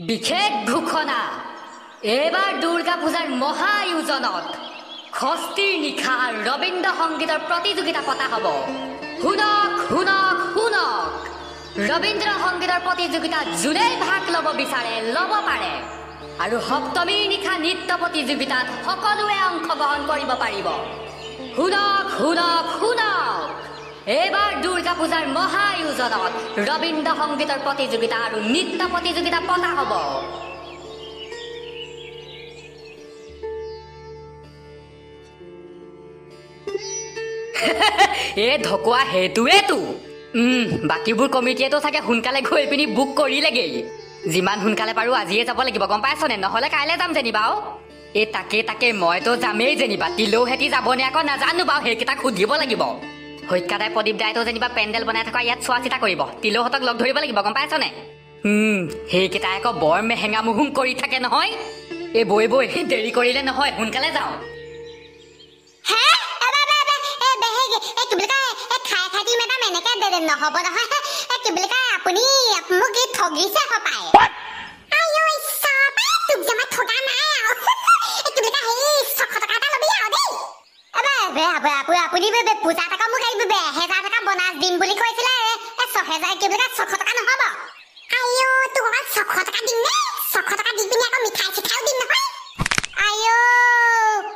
বিশেষ ঘোষণা এবাৰ দুৰ্গা পূজাৰ মহা আয়োজনত ষষ্ঠীৰ নিশা ৰবীন্দ্ৰ সংগীতৰ প্ৰতিযোগিতা পতা হ'ব। শুনক শুনক শুনক, ৰবীন্দ্ৰ সংগীতৰ প্ৰতিযোগিতাত যোনে ভাগ ল'ব বিচাৰে ল'ব পাৰে আৰু সপ্তমীৰ নিশা নৃত্য প্ৰতিযোগিতাত সকলোৱে অংশগ্ৰহণ কৰিব পাৰিব। শুনক শুনক শুনক, এবাৰ দুৰ্গা পূজাৰ মহা আয়োজনত ৰবীন্দ্ৰ সংগীতৰ প্ৰতিযোগিতা আৰু নৃত্য প্ৰতিযোগিতা পতা হ'ব। এ ঢকুৱা সেইটোৱেতো। বাকীবোৰ কমিটিয়েতো চাগে সোনকালে গৈ পিনি বুক কৰিলেগেই। যিমান সোনকালে পাৰো আজিয়ে যাব লাগিব, গম পাইছনে? নহ'লে কাইলৈ যাম যেনিবা। এই তাকে মইতো যামেই যেনিবা। তিলৌ হেঁতি যাবনে আকৌ নাজানো বাৰু, সেইকেইটাক সুধিব লাগিব। সৈক্যাদাই প্ৰদীপ দাইতো যেনিবা পেণ্ডেল বনাই থকা ইয়াত চোৱা চিতা কৰিব। তিলৌহঁতক লগ ধৰিব লাগিব, গম পাইছনে? সেইকেইটাই আকৌ বৰ মেহেঙা মুহুং কৰি থাকে নহয়। এই বৈ দেৰি কৰিলে নহয়, সোনকালে যাওঁ। নহ'ব নহয়, কি বুলি কয় আপুনি মোক এই ঠগিছে হপায়। আইও ঈশ্বৰ, তোক যে মই ঠগা নাই আৰু। কি বুলি কয় সেই 600 টকা এটা ল'বি আৰু দেই। আপুনি পূজা টকা মোক 1000 টকা বনাছ দিম বুলি কৈছিলে। 6000 কি বুলি কয় 600 টকা নহ'ব। আইও তোক অকল 600 টকা দিম নে? 600 টকা দি পিনি আকৌ মিঠাই চিঠাইও দিম নহয়। আইও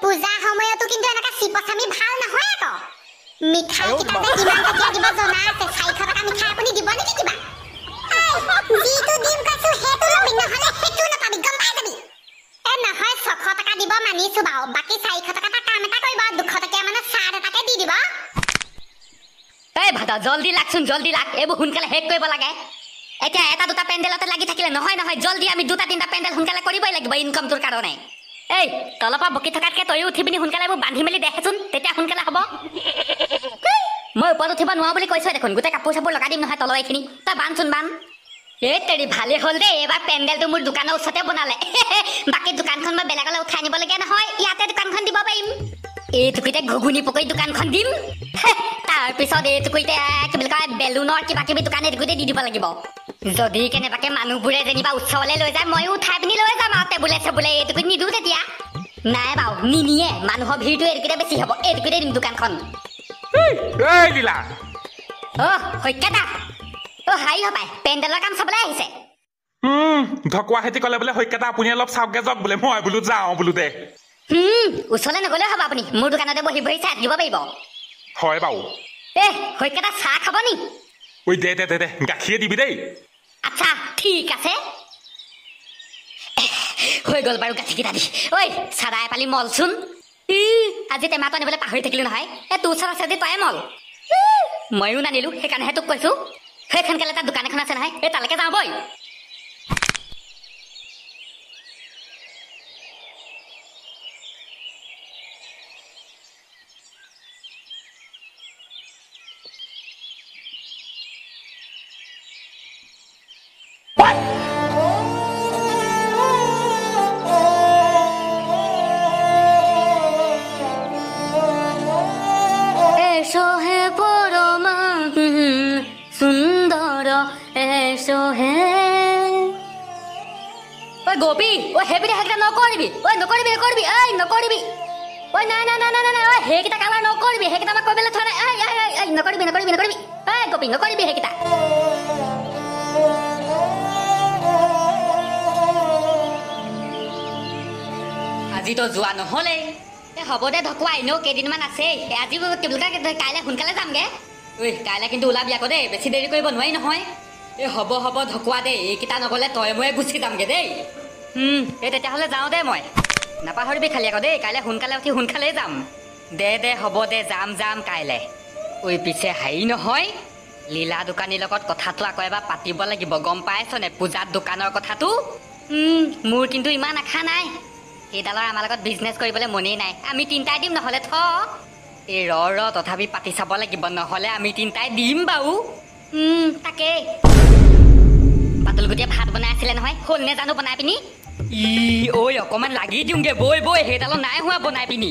পূজাৰ সময়তো কিন্তু এনেকুৱা চিপচামি ভাল নহয় আকৌ। মিঠাই কিতাপে যিমান টকীয়া দিব জনা আছে, 400 টকা মিঠাই আপুনি দিব নেকি কিবা? যিটো দিম কৈছো সেইটো ল'বি, নহ'লে সেইটো নাপাবি, গম পাই যাবি। নহয় 600 টকা দিব মানিছো বাৰু, বাকী 400 টকা এটা কাম এটা কৰিব, 200 টকীয়া মানে চাৰ্ট এটাকে দি দিব। এই ভাদা জল্দি লাগচোন, জল্দি লাগ, এইবোৰ সোনকালে শেষ কৰিব লাগে। এতিয়া এটা দুটা পেণ্ডেলতে লাগি থাকিলে নহয়, জল্দি আমি 2-3টা পেণ্ডেল সোনকালে কৰিবই লাগিব ইনকামটোৰ কাৰণে। এই তলৰ পৰা বকি থকাতকে তয়ো উঠি পিনি সোনকালে এইবোৰ বান্ধি মেলি দেচোন, তেতিয়া সোনকালে হ'ব। মই ওপৰত উঠিব নোৱাৰো বুলি কৈছো দেখোন, গোটেই কাপোৰ চাপোৰ লগাই দিম নহয় তলৰ এইখিনি। তই বান্ধচোন বান্ধ। এই তেৰি ভালেই হ'ল দেই, এইবাৰ পেণ্ডেলটো মোৰ দোকানৰ ওচৰতে বনালে। বাকী দোকানখন মই বেলেগলৈ উঠাই নিবলগীয়া নহয়, ইয়াতে দোকানখন দিব পাৰিম। এইটুকুতে ঘুগুনি পকৰি দোকানখন দিম। তাৰপিছত এইটুকুতে কি বুলি কয় বেলুনৰ কিবা কিবি দোকান এইটুকুতে দি দিব লাগিব। যদি কেনেবাকে মানুহবোৰে যেনিবা উৎসৱলৈ লৈ যায়, ময়ো উঠাই পিনি লৈ যাম আৰু টেবুলে চেবুলে। এইটুকুত নিদিওঁ তেতিয়া। নাই বাৰু নিনিয়ে, মানুহৰ ভিৰটো এইটুকুতে বেছি হ'ব, এইটুকুতে দিম দোকানখন। সৈক্যদা হাই হবাই পেণ্ডেলৰ কাম চাবলৈ আহিছে। ঢকুৱা খেতি ক'লে বোলে সৈক্যদা আপুনি অলপ চাওকগে যাওক বোলে। মই বোলো যাওঁ বোলো দে। ওচৰলৈ নগ'লেও হ'ব, আপুনি মোৰ দোকানতে বহি বহি চাই থাকিব পাৰিব। হয় বাৰু। সৈক্যদা চাহ খাব নি? ঐ দে গাখীৰ দিবি দেই। আচ্ছা ঠিক আছে, হৈ গ'ল বাৰু গাখীৰকেইটা দি। ঐ চাদা এপালি মলচোন। আজি টেমাটো আনিবলৈ পাহৰি থাকিলো নহয়। তোৰ ওচৰত আছে যে তয়ে মল। ময়ো নানিলো, সেইকাৰণেহে তোক কৈছো। সেই সোনকালে এটা দোকান এখন আছে নহয়, এই তালৈকে যাওঁ বই। গোপী সেইপিনে সেইকেইটা নকৰিবি, নকৰিবি। নাই সেইকেইটা কালাৰ নকৰিবি, সেইকেইটা মই কৰিবলৈ থোৱা নাই। নকৰিবি গোপী, নকৰিবি সেইকেইটা। আজিতো যোৱা নহ'লেই। হ'ব দে ঢকুৱা, এনেও কেইদিনমান আছেই। আজি কি বুলি কয় কাইলৈ সোনকালে যামগে। কাইলৈ কিন্তু ওলাবি আকৌ দেই, বেছি দেৰি কৰিব নোৱাৰি নহয়। হ'ব ঢকুৱা দেই, এইকেইটা নগ'লে তই ময়ে গুচি যামগে দেই। তেতিয়াহ'লে যাওঁ দে মই। নাপাহৰিবি খালি আকৌ দেই, কাইলৈ সোনকালে উঠি সোনকালেই যাম। দে হ'ব দে, যাম কাইলৈ। পিছে হেৰি নহয়, লীলা দোকানীৰ লগত কথাটো আকৌ এবাৰ পাতিব লাগিব, গম পাইছনে? পূজাত দোকানৰ কথাটো। মোৰ কিন্তু ইমান আশা নাই। সেইডালৰ আমাৰ লগত বিজনেছ কৰিবলৈ মনেই নাই। আমি 3টাই দিম, নহ'লে ৰ তথাপি পাতি চাব লাগিব, নহ'লে আমি 3টাই দিম বাৰু। তাকেই পাতল গুটিয়ে ভাত বনাই আছিলে নহয়, হ'ল নে জানো বনাই পিনি? অকমান লাগি দিওঁগে বৈ সেইডালো নাই হোৱা বনাই পিনি।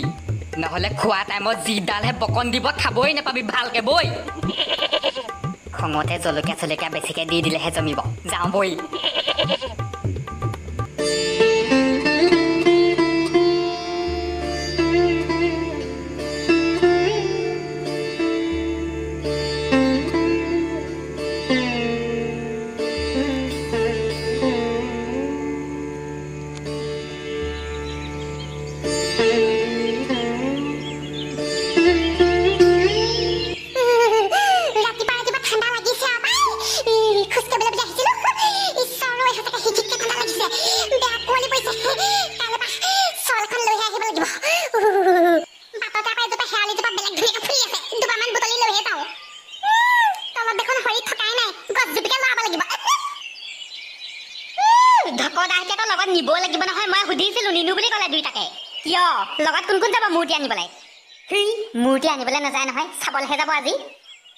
নহ'লে খোৱা টাইমত যিডালহে বকন দিব, খাবই নাপাবি ভালকে বৈ। খঙতে জলকীয়া চলকীয়া বেছিকে দি দিলেহে জমিব। যাওঁ বৈ। লগত নিব লাগিব নহয় মই সুধিছিলো নিনু বুলি ক'লে দুইটাকে কিয় লগত কোন কোন যাব মূৰ্তি আনিবলৈ হেই মূৰ্তি আনিবলৈ নাযায় নহয় চাবলৈহে যাব আজি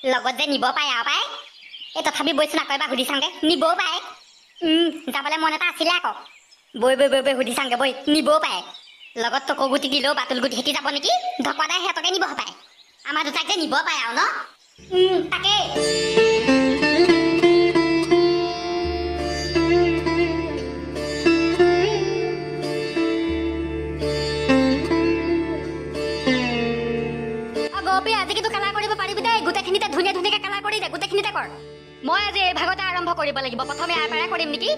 লগত যে নিব পায় আৰু পায় এই তথাপি বৈছো নাকৈ বা সুধি চাওঁগে নিবও পায় যাবলৈ মন এটা আছিলে আকৌ বৈ বৈ বৈ বৈ সুধি চাওঁগে বৈ নিবও পায় লগত টকৌ গুটি দিলেও বাতুল গুটি হেঁতি যাব নেকি ঢকুৱাদাই সিহঁতকে নিব পায় আমাৰ দুটাক যে নিব পায় আৰু ন তাকে আজি কিন্তু কালাৰ কৰিব পাৰিবি দেই গোটেইখিনিতে ধুনীয়া ধুনীয়াকৈ কালাৰ কৰি দে গোটেইখিনিতে কৰ মই আজি এই ভাগতে আৰম্ভ কৰিব লাগিব প্ৰথমে ইয়াৰ পৰাই কৰিম নেকি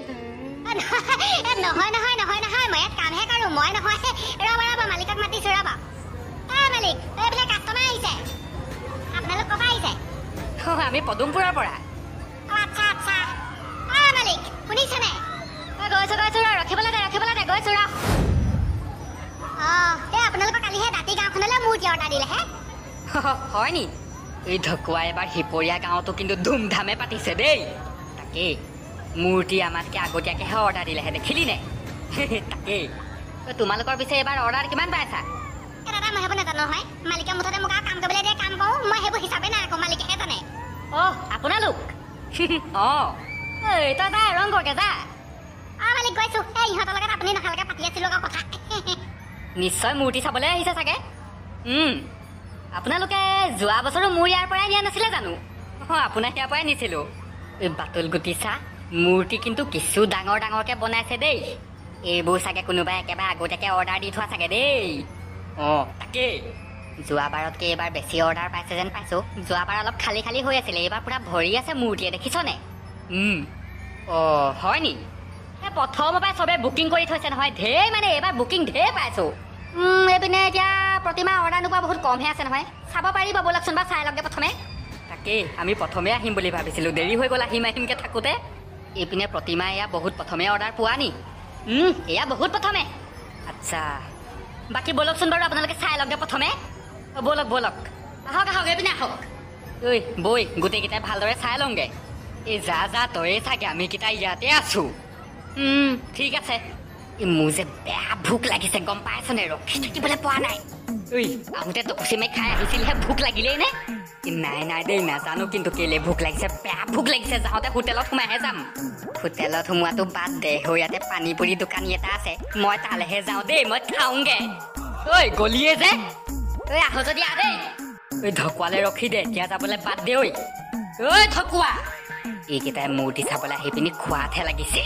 নহয় নহয় নহয় নহয় মই ইয়াত কামহে কৰোঁ মই নহয় ৰ'ব ৰ'ব মালিকক মাতিছোঁ ৰ'ব মালিক এইফালে কাষ্টমাৰ আহিছে আপোনালোক ক'ৰ পৰা আহিছে আমি পদুমপুৰৰ পৰা আচ্ছা আচ্ছা মালিক শুনিছেনে গৈছোঁ ৰ ৰখিবলৈ দে গৈছোঁ ৰ এই আপোনালোকৰ কালিহে দাঁতি গাঁওখনলৈ মূৰ্তি অৰ্ডাৰ দিলেহে হয় নি এই ঢকুৱা এবাৰ হিপৰীয়া গাঁৱতো কিন্তু ধুমধামে পাতিছে দেই তাকেই মূৰ্তি আমাতকৈ আগতীয়াকৈহে অৰ্ডাৰ দিলেহে দেখিলি নে তাকেই তোমালোকৰ পিছে এবাৰ অৰ্ডাৰ কিমান পাইছা দাদা মই সেইবোৰ নাজানো নহয় মালিকে মুঠতে মোক কাম কৰিবলৈ দিয়ে কাম কৰোঁ মই সেইবোৰ হিচাপে নাই আকৌ মালিকেহে জানে আপোনালোক তই যা ৰং কৰগে যা মালিক গৈছোঁ এই ইহঁতৰ লগত আপুনি নখালৈকে পাতি আছিলোঁ আকৌ কথা নিশ্চয় মূৰ্তি চাবলৈ আহিছে চাগে আপোনালোকে যোৱা বছৰো মোৰ ইয়াৰ পৰাই নিয়া নাছিলে জানো আপোনাৰ ইয়াৰ পৰাই নিছিলোঁ এই বাতুল গুটি চাহ মূৰ্তি কিন্তু কিছু ডাঙৰ ডাঙৰকৈ বনাইছে দেই এইবোৰ চাগে কোনোবাই একেবাৰে আগতীয়াকৈ অৰ্ডাৰ দি থোৱা চাগে দেই তাকেই যোৱাবাৰতকৈ এইবাৰ বেছি অৰ্ডাৰ পাইছে যেন পাইছোঁ যোৱাবাৰ অলপ খালী খালী হৈ আছিলে এইবাৰ পূৰা ভৰি আছে মূৰ্তিয়ে দেখিছনে হয় নি এই প্ৰথমৰ পৰাই চবে বুকিং কৰি থৈছে নহয় ঢেৰ মানে এইবাৰ বুকিং ঢেৰ পাইছোঁ এইপিনে এতিয়া প্ৰতিমা অৰ্ডাৰ নোপোৱা বহুত কমহে আছে নহয় চাব পাৰিব ব'লকচোন বা চাই লওঁগে প্ৰথমে তাকেই আমি প্ৰথমে আহিম বুলি ভাবিছিলোঁ দেৰি হৈ গ'ল আহিমকৈ থাকোঁতে এইপিনে প্ৰতিমা এয়া বহুত প্ৰথমে অৰ্ডাৰ পোৱা নি এয়া বহুত প্ৰথমে আচ্ছা বাকী ব'লকচোন বাৰু আপোনালোকে চাই লওঁগে প্ৰথমে ব'লক আহক এইপিনে আহক ঐ বৈ গোটেইকেইটাই ভালদৰে চাই লওঁগে এই যা তয়ে চাগে আমিকেইটা ইয়াতে আছোঁ ঠিক আছে মোৰ যে বেয়া ভোক লাগিছে গম পাইছনে ৰখি থাকিবলৈ পোৱা নাই ঐ আহোঁতে টকুচি মাৰি খাই আহিছিলহে ভোক লাগিলেই নে নাই দেই নাজানো কিন্তু কেলে ভোক লাগিছে বেয়া ভোক লাগিছে যাওঁতে হোটেলত সোমাইহে যাম হোটেলত সোমোৱাটো বাদ দে হৈ ইয়াতে পানী পুৰি দোকানী এটা আছে মই তালৈহে যাওঁ দেই মই খাওঁগে ঐ গলিয়ে যে আহ যদি আহ দেই ঢকুৱালে ৰখি দে এতিয়া যাবলৈ বাদ দে ঐ ঢকুৱা এইকেইটাই মূৰ্তি চাবলৈ আহি পিনি খোৱাতহে লাগিছে